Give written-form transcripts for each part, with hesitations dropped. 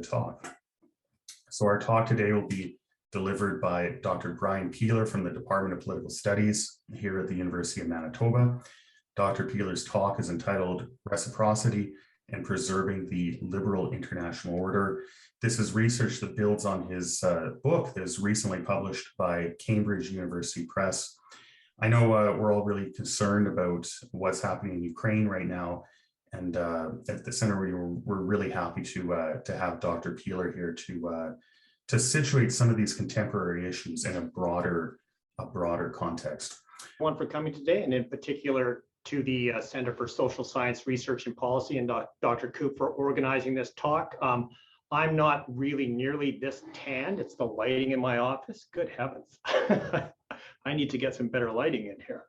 talk. So our talk today will be delivered by Dr. Bryan from the Department of Political Studies here at the University of Manitoba. Dr. Peeler's talk is entitled Reciprocity and Preserving the Liberal International Order. This is research that builds on his book that was recently published by Cambridge University Press. I know we're all really concerned about what's happening in Ukraine right now. And at the center, we're really happy to have Dr. Peeler here to situate some of these contemporary issues in a broader context. One for coming today, and in particular to the Center for Social Science Research and Policy and Dr. Coop for organizing this talk. I'm not really nearly this tanned. It's the lighting in my office. Good heavens. I need to get some better lighting in here.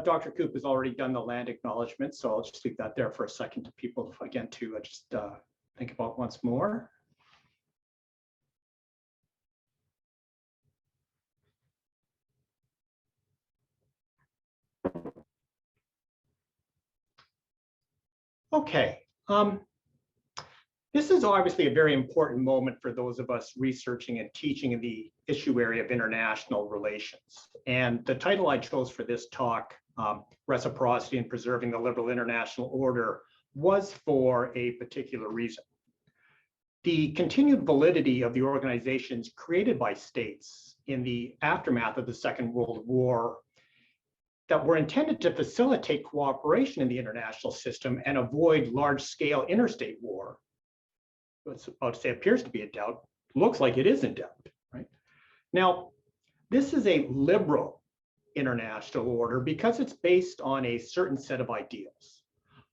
Dr. Coop has already done the land acknowledgement, so I'll just leave that there for a second to people, again, to just think about once more. Okay, this is obviously a very important moment for those of us researching and teaching in the issue area of international relations. And the title I chose for this talk, Reciprocity and Preserving the Liberal International Order, was for a particular reason. The continued validity of the organizations created by states in the aftermath of the Second World War that were intended to facilitate cooperation in the international system and avoid large-scale interstate war, what's about to say appears to be in doubt, looks like it is in doubt, right? Now, this is a liberal international order because it's based on a certain set of ideals: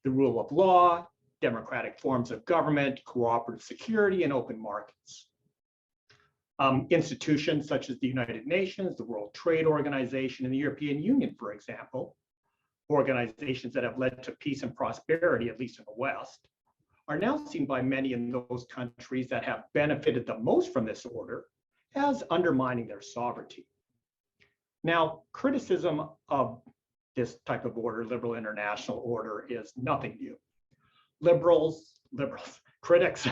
the rule of law, democratic forms of government, cooperative security, and open markets. Institutions such as the United Nations, the World Trade Organization, and the European Union, for example, organizations that have led to peace and prosperity, at least in the West, are now seen by many in those countries that have benefited the most from this order as undermining their sovereignty. Now, criticism of this type of order, liberal international order, is nothing new. Critics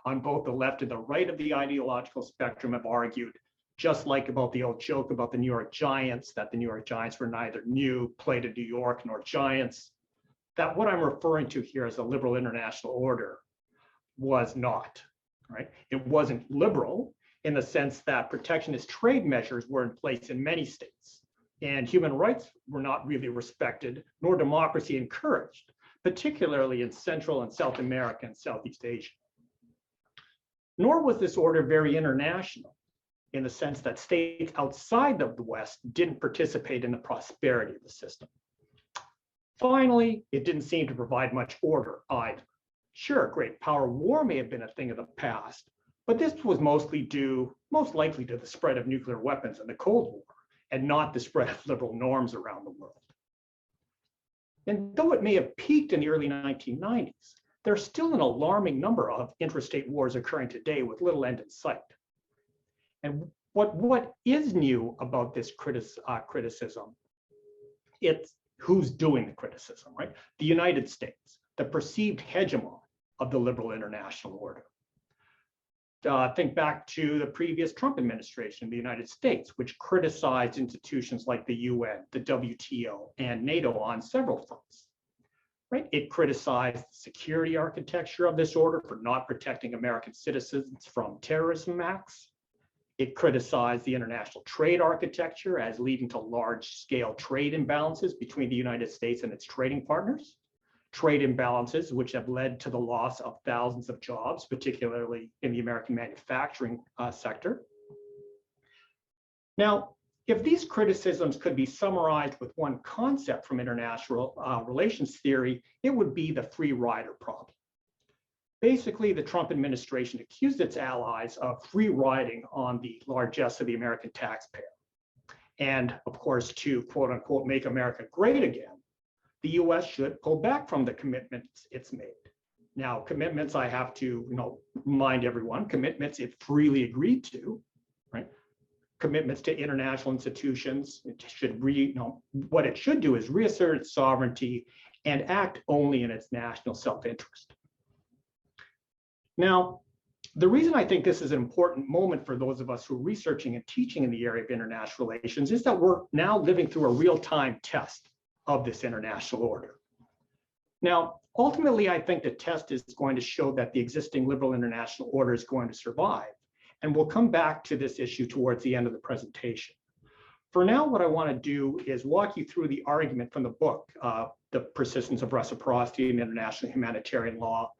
on both the left and the right of the ideological spectrum have argued, just like about the old joke about the New York Giants, that the New York Giants were neither new, played in New York, nor Giants, that what I'm referring to here as a liberal international order was not, right? It wasn't liberal in the sense that protectionist trade measures were in place in many states, and human rights were not really respected, nor democracy encouraged, particularly in Central and South America and Southeast Asia. Nor was this order very international in the sense that states outside of the West didn't participate in the prosperity of the system. Finally, it didn't seem to provide much order either. Sure, great power war may have been a thing of the past, but this was most likely to the spread of nuclear weapons in the Cold War, and not the spread of liberal norms around the world. And though it may have peaked in the early 1990s, there's still an alarming number of intrastate wars occurring today with little end in sight. And what is new about this criticism, it's who's doing the criticism, right? The United States, the perceived hegemon of the liberal international order. Think back to the previous Trump administration in the United States, which criticized institutions like the UN, the WTO, and NATO on several fronts, right? It criticized the security architecture of this order for not protecting American citizens from terrorism acts. It criticized the international trade architecture as leading to large-scale trade imbalances between the United States and its trading partners. Trade imbalances, which have led to the loss of thousands of jobs, particularly in the American manufacturing sector. Now, if these criticisms could be summarized with one concept from international relations theory, it would be the free rider problem. Basically, the Trump administration accused its allies of free riding on the largesse of the American taxpayer. And of course, to quote unquote, make America great again, the US should pull back from the commitments it's made. Now, commitments, I have to remind everyone, commitments it freely agreed to, right? Commitments to international institutions, it should what it should do is reassert its sovereignty and act only in its national self-interest. Now, the reason I think this is an important moment for those of us who are researching and teaching in the area of international relations is that we're now living through a real-time test of this international order. Now, ultimately, I think the test is going to show that the existing liberal international order is going to survive, and we'll come back to this issue towards the end of the presentation. For now, what I want to do is walk you through the argument from the book, The Persistence of Reciprocity in International Humanitarian Law,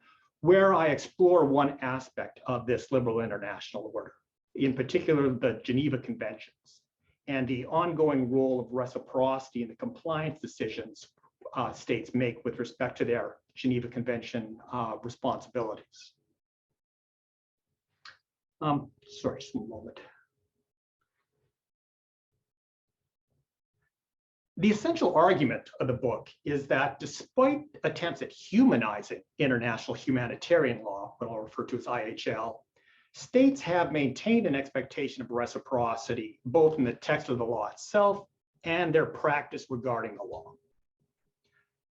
where I explore one aspect of this liberal international order, in particular the Geneva Conventions, and the ongoing role of reciprocity in the compliance decisions states make with respect to their Geneva Convention responsibilities. Sorry, just a moment. The essential argument of the book is that despite attempts at humanizing international humanitarian law, what I'll refer to as IHL, states have maintained an expectation of reciprocity, both in the text of the law itself and their practice regarding the law.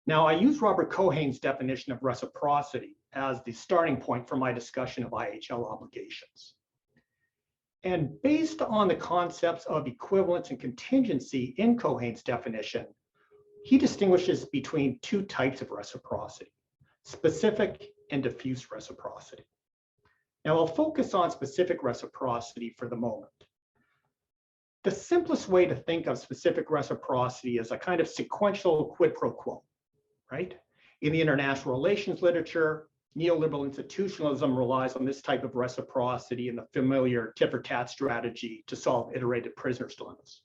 Now, I use Robert Cohen's definition of reciprocity as the starting point for my discussion of IHL obligations. And based on the concepts of equivalence and contingency in Cohen's definition, he distinguishes between two types of reciprocity, specific and diffuse reciprocity. Now, I'll focus on specific reciprocity for the moment. The simplest way to think of specific reciprocity is a kind of sequential quid pro quo, right? In the international relations literature, neoliberal institutionalism relies on this type of reciprocity in the familiar tit-for-tat strategy to solve iterated prisoners' dilemmas.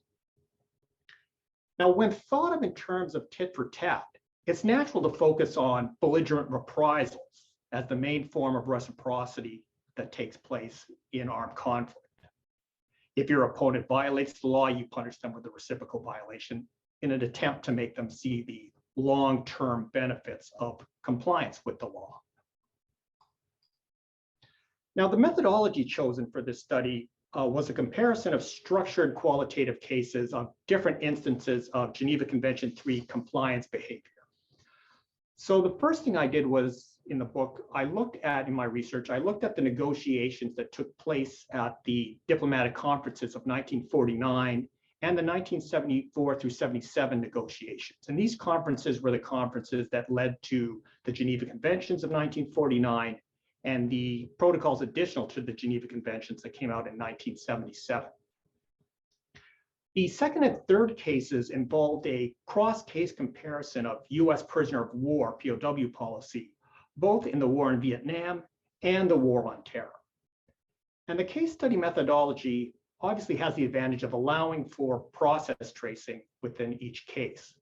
Now, when thought of in terms of tit-for-tat, it's natural to focus on belligerent reprisals as the main form of reciprocity that takes place in armed conflict. If your opponent violates the law, you punish them with a reciprocal violation in an attempt to make them see the long-term benefits of compliance with the law. Now, the methodology chosen for this study was a comparison of structured qualitative cases of different instances of Geneva Convention 3 compliance behavior. So the first thing I did was, in the book, in my research, I looked at the negotiations that took place at the diplomatic conferences of 1949 and the 1974 through 77 negotiations. And these conferences were the conferences that led to the Geneva Conventions of 1949 and the protocols additional to the Geneva Conventions that came out in 1977. The second and third cases involved a cross-case comparison of US prisoner of war, POW policy, both in the war in Vietnam and the war on terror. And the case study methodology obviously has the advantage of allowing for process tracing within each case.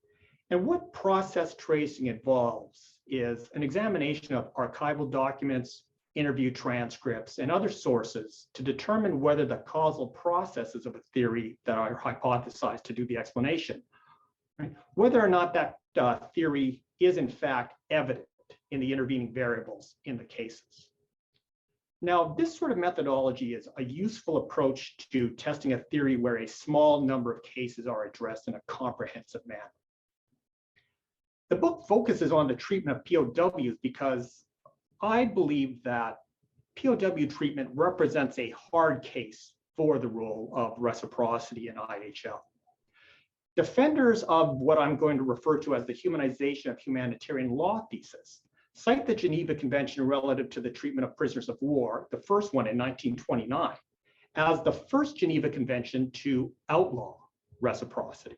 And what process tracing involves is an examination of archival documents, interview transcripts, and other sources to determine whether the causal processes of a theory that are hypothesized to do the explanation, right? Whether or not that theory is in fact evident in the intervening variables in the cases. Now, this sort of methodology is a useful approach to testing a theory where a small number of cases are addressed in a comprehensive manner. The book focuses on the treatment of POWs because I believe that POW treatment represents a hard case for the role of reciprocity in IHL. Defenders of what I'm going to refer to as the humanization of humanitarian law thesis cite the Geneva Convention relative to the treatment of prisoners of war, the first one in 1929, as the first Geneva Convention to outlaw reciprocity.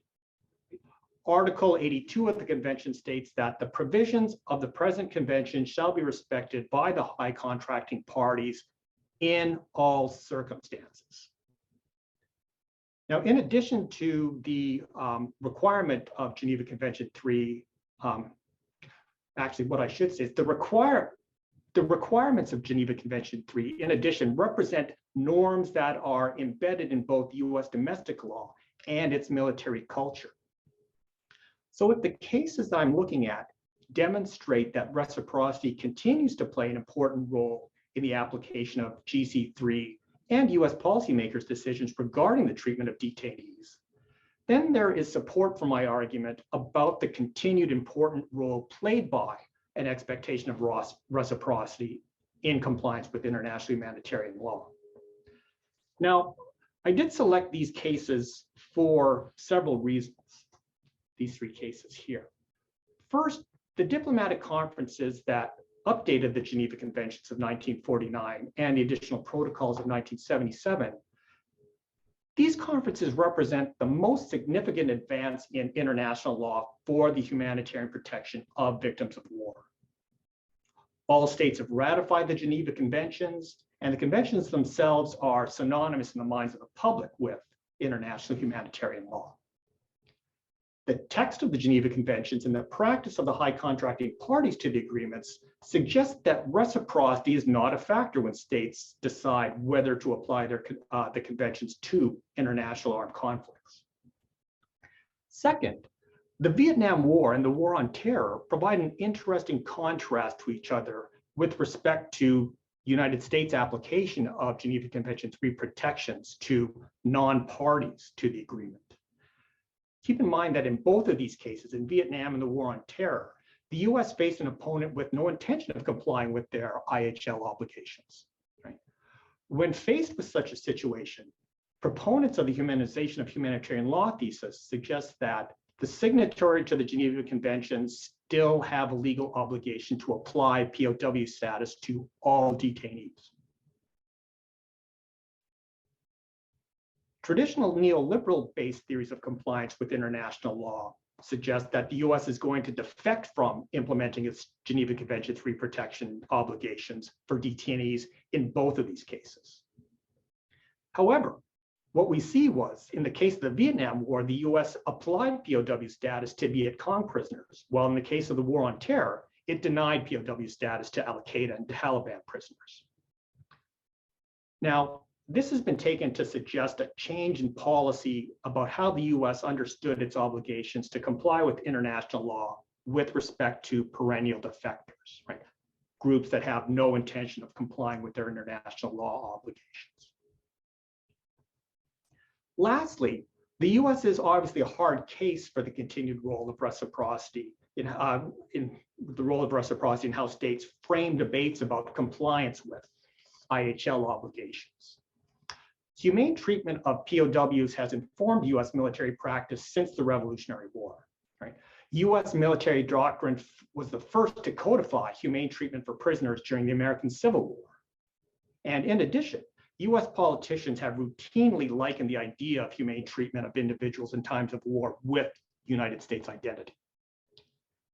Article 82 of the convention states that the provisions of the present convention shall be respected by the high contracting parties in all circumstances. Now, in addition to the requirement of Geneva Convention 3, actually what I should say is the requirements of Geneva Convention 3, in addition, represent norms that are embedded in both US domestic law and its military culture. So if the cases that I'm looking at demonstrate that reciprocity continues to play an important role in the application of GC3 and US policymakers' decisions regarding the treatment of detainees, Then there is support for my argument about the continued important role played by an expectation of reciprocity in compliance with international humanitarian law. Now, I did select these cases for several reasons, these three cases here. First, the diplomatic conferences that updated the Geneva Conventions of 1949 and the additional protocols of 1977, these conferences represent the most significant advance in international law for the humanitarian protection of victims of war. All states have ratified the Geneva Conventions, and the conventions themselves are synonymous in the minds of the public with international humanitarian law. The text of the Geneva Conventions and the practice of the high contracting parties to the agreements suggest that reciprocity is not a factor when states decide whether to apply the conventions to international armed conflicts. Second, the Vietnam War and the War on Terror provide an interesting contrast to each other with respect to United States application of Geneva Convention 3 protections to non-parties to the agreement. Keep in mind that in both of these cases, in Vietnam and the War on Terror, the US faced an opponent with no intention of complying with their IHL obligations. Right? When faced with such a situation, proponents of the humanization of humanitarian law thesis suggest that the signatory to the Geneva Conventions still have a legal obligation to apply POW status to all detainees. Traditional neoliberal-based theories of compliance with international law suggest that the US is going to defect from implementing its Geneva Convention 3 protection obligations for detainees in both of these cases. However, what we see was, in the case of the Vietnam War, the US applied POW status to Viet Cong prisoners, while in the case of the War on Terror, it denied POW status to Al-Qaeda and Taliban prisoners. Now, this has been taken to suggest a change in policy about how the US understood its obligations to comply with international law with respect to perennial defectors, right? Groups that have no intention of complying with their international law obligations. Lastly, the US is obviously a hard case for the continued role of reciprocity in the role of reciprocity in how states frame debates about compliance with IHL obligations. Humane treatment of POWs has informed US military practice since the Revolutionary War. Right? US military doctrine was the first to codify humane treatment for prisoners during the American Civil War. And in addition, US politicians have routinely likened the idea of humane treatment of individuals in times of war with United States identity.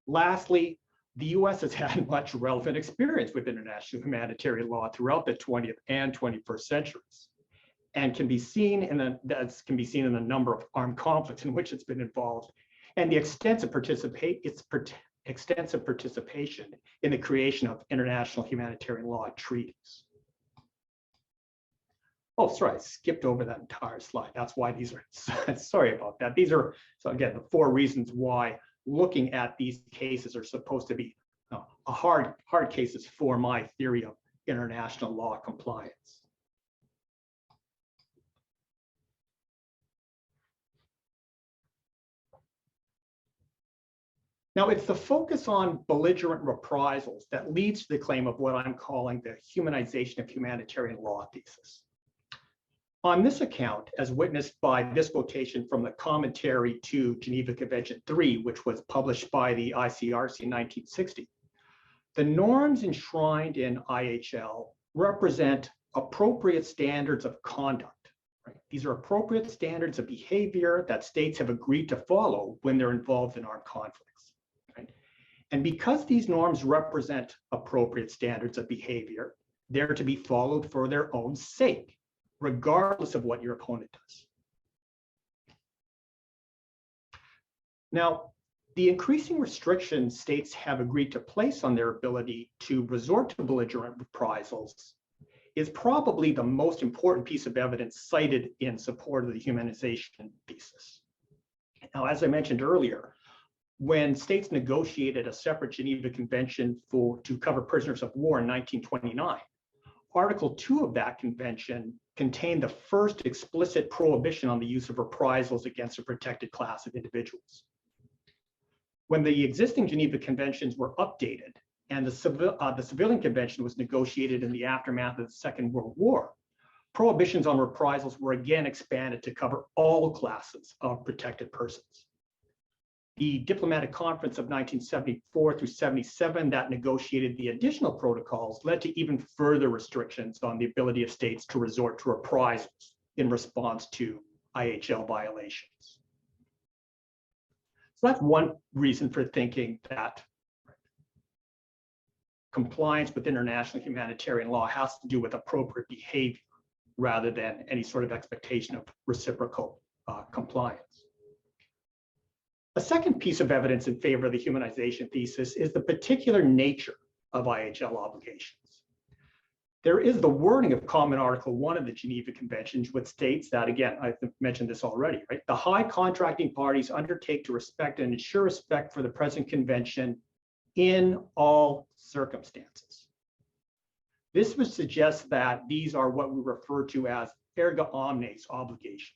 Lastly, the US has had much relevant experience with international humanitarian law throughout the 20th and 21st centuries, and can be seen in the number of armed conflicts in which it's been involved, and the extensive participation in the creation of international humanitarian law treaties. Oh, sorry, I skipped over that entire slide. That's why these are, sorry about that. These are, so again, the 4 reasons why looking at these cases are supposed to be hard cases for my theory of international law compliance. Now, it's the focus on belligerent reprisals that leads to the claim of what I'm calling the humanization of humanitarian law thesis. On this account, as witnessed by this quotation from the commentary to Geneva Convention 3, which was published by the ICRC in 1960, the norms enshrined in IHL represent appropriate standards of conduct. Right? These are appropriate standards of behavior that states have agreed to follow when they're involved in armed conflicts. Right? And because these norms represent appropriate standards of behavior, they're to be followed for their own sake, regardless of what your opponent does. Now, the increasing restrictions states have agreed to place on their ability to resort to belligerent reprisals is probably the most important piece of evidence cited in support of the humanization thesis. Now, as I mentioned earlier, when states negotiated a separate Geneva Convention to cover prisoners of war in 1929, Article 2 of that convention contained the first explicit prohibition on the use of reprisals against a protected class of individuals. When the existing Geneva Conventions were updated and the Civilian Convention was negotiated in the aftermath of the Second World War, prohibitions on reprisals were again expanded to cover all classes of protected persons. The Diplomatic Conference of 1974 through 77 that negotiated the additional protocols led to even further restrictions on the ability of states to resort to reprisals in response to IHL violations. So that's one reason for thinking that compliance with international humanitarian law has to do with appropriate behavior rather than any sort of expectation of reciprocal compliance. A second piece of evidence in favor of the humanization thesis is the particular nature of IHL obligations. There is the wording of Common Article 1 of the Geneva Conventions, which states that, again, I've mentioned this already, right? The high contracting parties undertake to respect and ensure respect for the present convention in all circumstances. This would suggest that these are what we refer to as erga omnes obligations.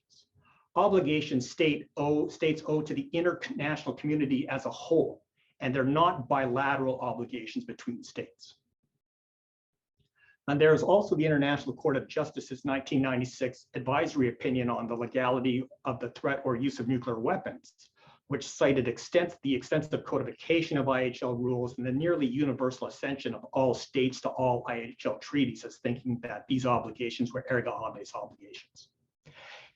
Obligations states owe to the international community as a whole, and they're not bilateral obligations between states. And there's also the International Court of Justice's 1996 advisory opinion on the legality of the threat or use of nuclear weapons, which cited the extensive codification of IHL rules and the nearly universal ascension of all states to all IHL treaties as thinking that these obligations were erga omnes obligations.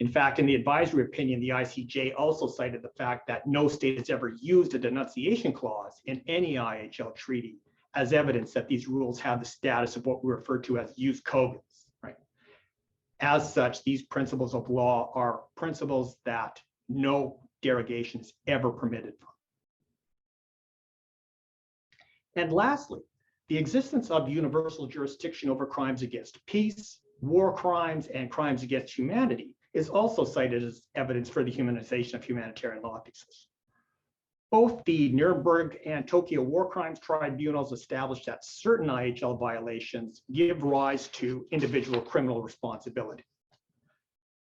In fact, in the advisory opinion, the ICJ also cited the fact that no state has ever used a denunciation clause in any IHL treaty as evidence that these rules have the status of what we refer to as jus cogens, right? As such, these principles of law are principles that no derogation is ever permitted from. And lastly, the existence of universal jurisdiction over crimes against peace, war crimes, and crimes against humanity is also cited as evidence for the humanization of humanitarian law thesis. Both the Nuremberg and Tokyo war crimes tribunals established that certain IHL violations give rise to individual criminal responsibility.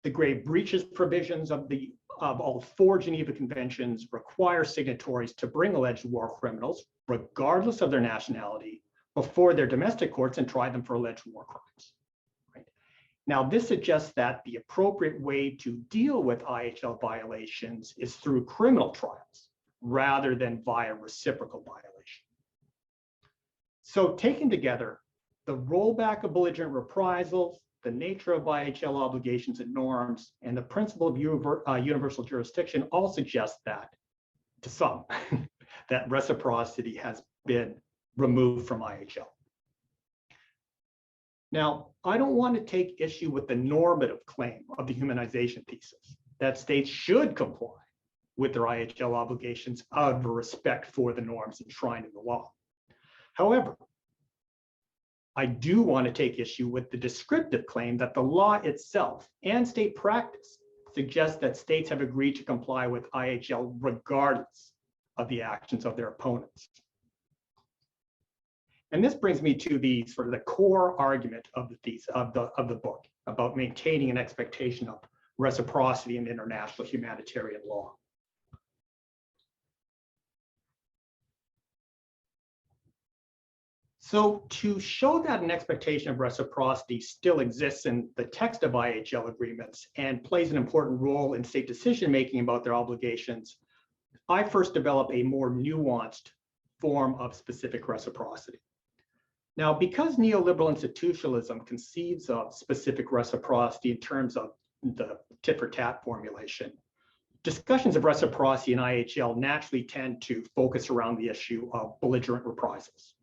The grave breaches provisions of all 4 Geneva Conventions require signatories to bring alleged war criminals, regardless of their nationality, before their domestic courts and try them for alleged war crimes. Now, this suggests that the appropriate way to deal with IHL violations is through criminal trials rather than via reciprocal violation. So taken together, the rollback of belligerent reprisals, the nature of IHL obligations and norms, and the principle of universal jurisdiction all suggest that, to some, that reciprocity has been removed from IHL. Now, I don't want to take issue with the normative claim of the humanization thesis that states should comply with their IHL obligations out of respect for the norms enshrined in the law. However, I do want to take issue with the descriptive claim that the law itself and state practice suggest that states have agreed to comply with IHL regardless of the actions of their opponents. And this brings me to the sort of the core argument of the thesis of the book about maintaining an expectation of reciprocity in international humanitarian law. So to show that an expectation of reciprocity still exists in the text of IHL agreements and plays an important role in state decision-making about their obligations, I first developed a more nuanced form of specific reciprocity. Now, because neoliberal institutionalism conceives of specific reciprocity in terms of the tit-for-tat formulation, discussions of reciprocity in IHL naturally tend to focus around the issue of belligerent reprisals.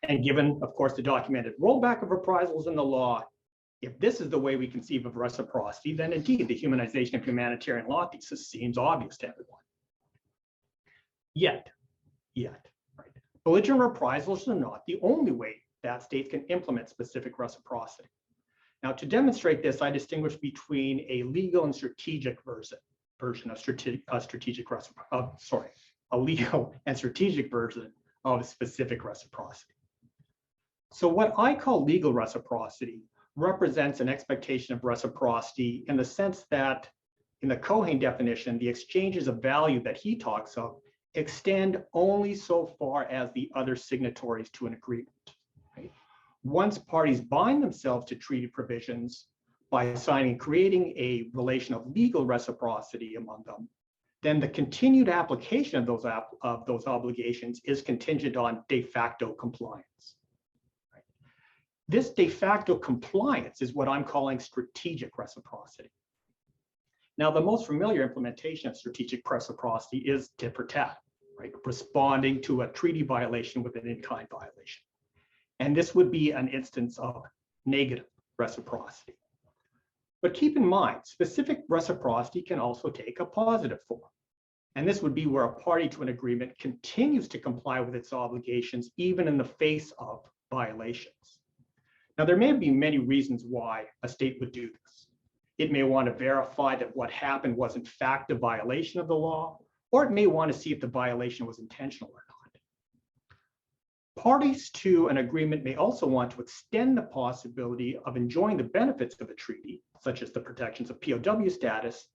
And given, of course, the documented rollback of reprisals in the law, if this is the way we conceive of reciprocity, then indeed the humanization of humanitarian law thesis seems obvious to everyone. Yet, right, belligerent reprisals are not the only way that states can implement specific reciprocity. Now, to demonstrate this, I distinguish between a legal and strategic version of a legal and strategic version of specific reciprocity. So what I call legal reciprocity represents an expectation of reciprocity in the sense that in the Cohen definition, the exchanges of value that he talks of extend only so far as the other signatories to an agreement. Right? Once parties bind themselves to treaty provisions by signing and creating a relation of legal reciprocity among them, then the continued application of those obligations is contingent on de facto compliance. Right? This de facto compliance is what I'm calling strategic reciprocity. Now, the most familiar implementation of strategic reciprocity is tit for tat, right? Responding to a treaty violation with an in-kind violation. And this would be an instance of negative reciprocity. But keep in mind, specific reciprocity can also take a positive form. And this would be where a party to an agreement continues to comply with its obligations, even in the face of violations. Now, there may be many reasons why a state would do this. It may want to verify that what happened was in fact a violation of the law, or it may want to see if the violation was intentional or not. Parties to an agreement may also want to extend the possibility of enjoying the benefits of a treaty, such as the protections of POW status,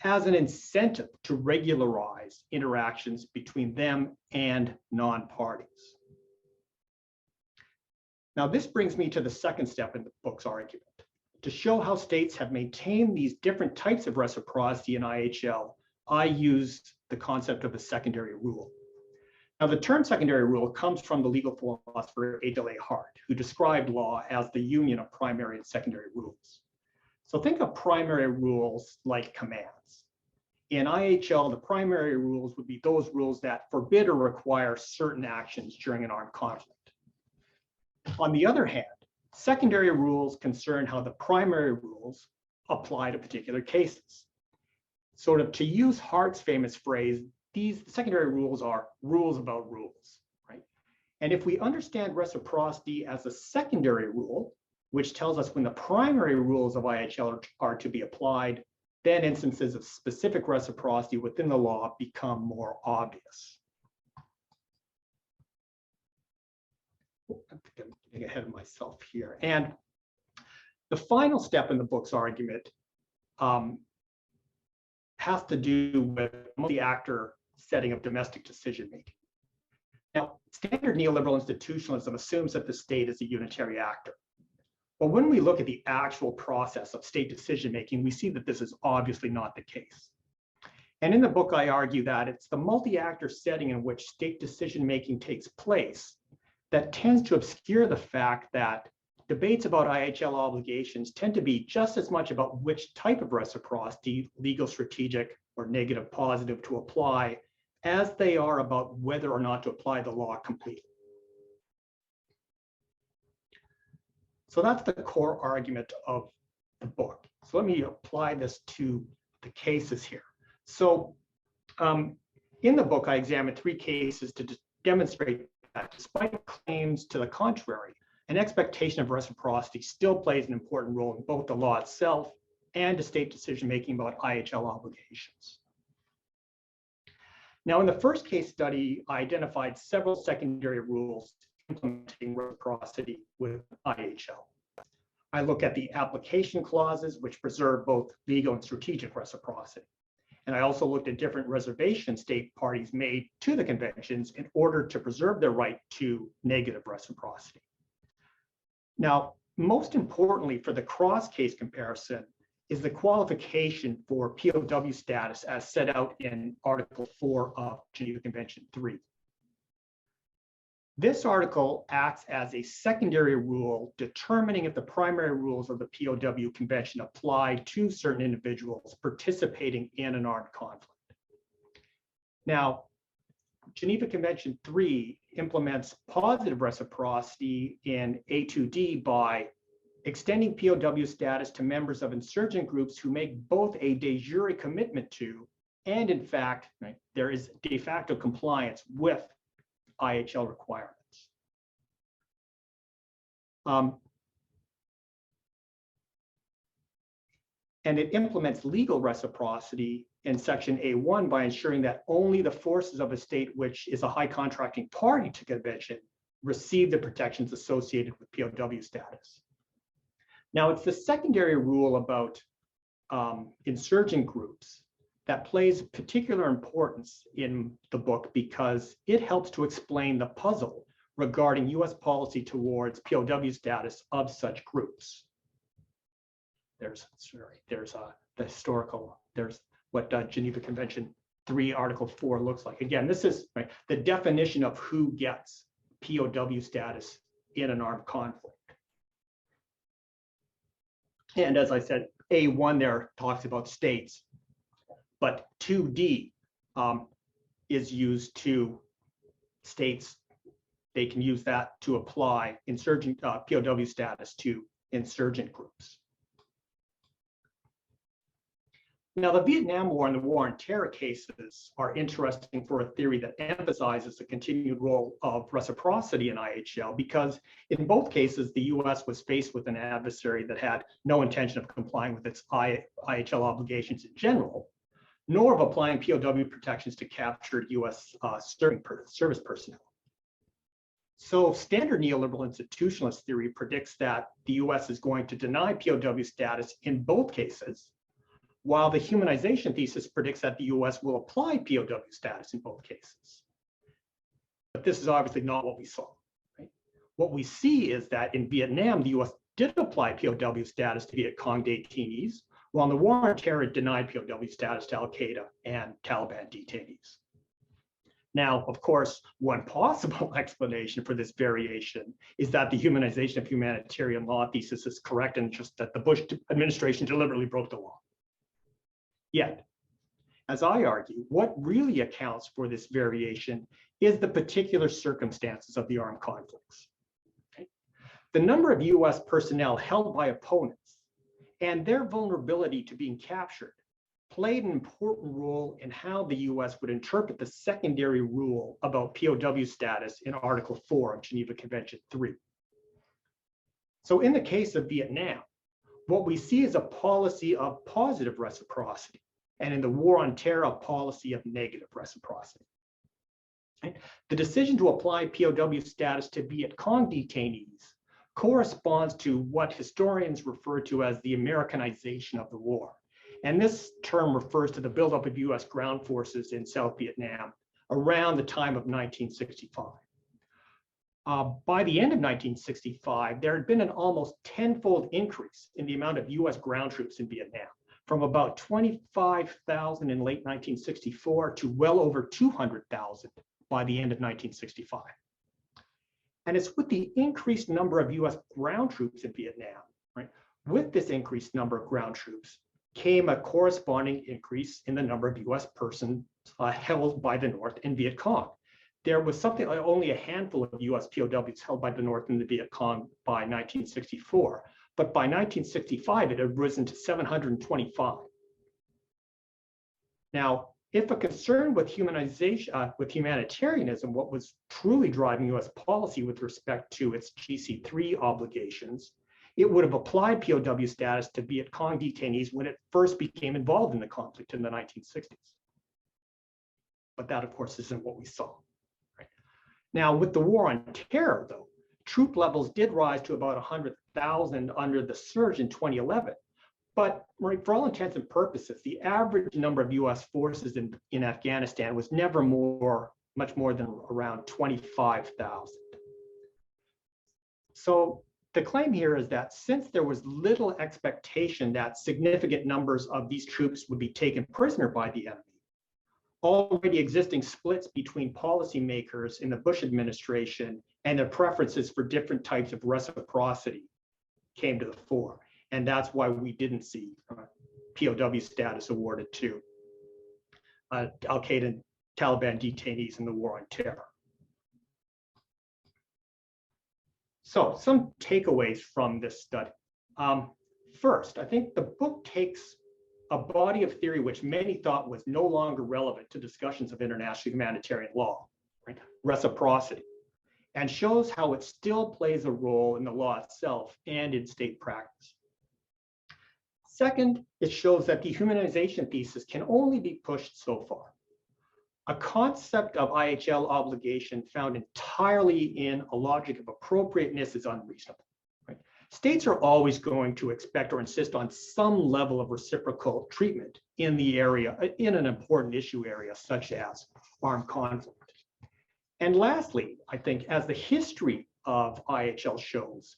as an incentive to regularize interactions between them and non-parties. Now, this brings me to the second step in the book's argument. To show how states have maintained these different types of reciprocity in IHL, I used the concept of a secondary rule. Now, the term secondary rule comes from the legal philosopher H.L.A. Hart, who described law as the union of primary and secondary rules. So think of primary rules like commands. In IHL, the primary rules would be those rules that forbid or require certain actions during an armed conflict. On the other hand, secondary rules concern how the primary rules apply to particular cases. Sort of to use Hart's famous phrase, these secondary rules are rules about rules, right? And if we understand reciprocity as a secondary rule, which tells us when the primary rules of IHL are to be applied, then instances of specific reciprocity within the law become more obvious. I'm getting ahead of myself here. And the final step in the book's argument has to do with the actor setting of domestic decision-making. Now, standard neoliberal institutionalism assumes that the state is a unitary actor. But when we look at the actual process of state decision-making, we see that this is obviously not the case. And in the book, I argue that it's the multi-actor setting in which state decision-making takes place that tends to obscure the fact that debates about IHL obligations tend to be just as much about which type of reciprocity, legal, strategic, or negative, positive, to apply, as they are about whether or not to apply the law completely. So that's the core argument of the book. So let me apply this to the cases here. So in the book, I examined 3 cases to demonstrate that despite claims to the contrary, an expectation of reciprocity still plays an important role in both the law itself and to state decision-making about IHL obligations. Now, in the first case study, I identified several secondary rules implementing reciprocity with IHL. I look at the application clauses, which preserve both legal and strategic reciprocity. And I also looked at different reservations state parties made to the conventions in order to preserve their right to negative reciprocity. Now, most importantly for the cross-case comparison is the qualification for POW status as set out in Article 4 of Geneva Convention 3. This article acts as a secondary rule determining if the primary rules of the POW Convention apply to certain individuals participating in an armed conflict. Now, Geneva Convention 3 implements positive reciprocity in A2D by extending POW status to members of insurgent groups who make both a de jure commitment to, and in fact, right, there is de facto compliance with IHL requirements. And it implements legal reciprocity in Section A1 by ensuring that only the forces of a state which is a high contracting party to convention receive the protections associated with POW status. Now, it's the secondary rule about insurgent groups that plays particular importance in the book because it helps to explain the puzzle regarding US policy towards POW status of such groups. There's the historical, there's what Geneva Convention 3, Article 4 looks like. Again, this is the definition of who gets POW status in an armed conflict. And as I said, A1 there talks about states, but 2D is used to states. They can use that to apply insurgent POW status to insurgent groups. Now, the Vietnam War and the War on Terror cases are interesting for a theory that emphasizes the continued role of reciprocity in IHL, because in both cases, the US was faced with an adversary that had no intention of complying with its IHL obligations in general, nor of applying POW protections to captured US service personnel. So standard neoliberal institutionalist theory predicts that the US is going to deny POW status in both cases, while the Humanization thesis predicts that the US will apply POW status in both cases. But this is obviously not what we saw. Right? What we see is that in Vietnam, the US did apply POW status to Viet Cong detainees, while in the War on Terror, it denied POW status to Al-Qaeda and Taliban detainees. Now, of course, one possible explanation for this variation is that the humanization of humanitarian law thesis is correct and just that the Bush administration deliberately broke the law. Yet, as I argue, what really accounts for this variation is the particular circumstances of the armed conflicts. Okay? The number of US personnel held by opponents and their vulnerability to being captured played an important role in how the US would interpret the secondary rule about POW status in Article 4 of Geneva Convention 3. So in the case of Vietnam, what we see is a policy of positive reciprocity, and in the War on Terror, a policy of negative reciprocity. Right? The decision to apply POW status to Viet Cong detainees corresponds to what historians refer to as the Americanization of the war. And this term refers to the buildup of US ground forces in South Vietnam around the time of 1965. By the end of 1965, there had been an almost tenfold increase in the amount of US ground troops in Vietnam, from about 25,000 in late 1964 to well over 200,000 by the end of 1965. And it's with the increased number of US ground troops in Vietnam, right? With this increased number of ground troops came a corresponding increase in the number of US persons held by the North and Viet Cong. There was something like only a handful of US POWs held by the North and the Viet Cong by 1964, but by 1965 it had risen to 725. Now, if a concern with humanization, with humanitarianism, what was truly driving US policy with respect to its GC3 obligations, it would have applied POW status to Viet Cong detainees when it first became involved in the conflict in the 1960s. But that, of course, isn't what we saw. Right? Now, with the War on Terror, though, troop levels did rise to about 100,000 under the surge in 2011. But right, for all intents and purposes, the average number of US forces in Afghanistan was never much more than around 25,000. So the claim here is that since there was little expectation that significant numbers of these troops would be taken prisoner by the enemy, already existing splits between policymakers in the Bush administration and their preferences for different types of reciprocity came to the fore. And that's why we didn't see POW status awarded to Al-Qaeda and Taliban detainees in the War on Terror. So some takeaways from this study. First, I think the book takes a body of theory which many thought was no longer relevant to discussions of international humanitarian law, right? Reciprocity, and shows how it still plays a role in the law itself and in state practice. Second, it shows that the humanization thesis can only be pushed so far. a concept of IHL obligation found entirely in a logic of appropriateness is unreasonable. Right? States are always going to expect or insist on some level of reciprocal treatment in the area, in an important issue area, such as armed conflict. And lastly, I think as the history of IHL shows,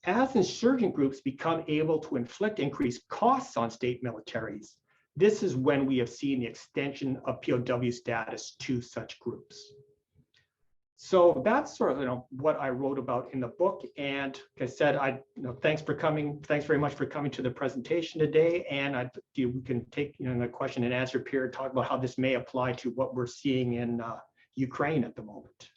as insurgent groups become able to inflict increased costs on state militaries, this is when we have seen the extension of POW status to such groups. So that's sort of what I wrote about in the book. And like I said, thanks for coming. Thanks very much for coming to the presentation today. And we can take the question and answer period, talk about how this may apply to what we're seeing in Ukraine at the moment.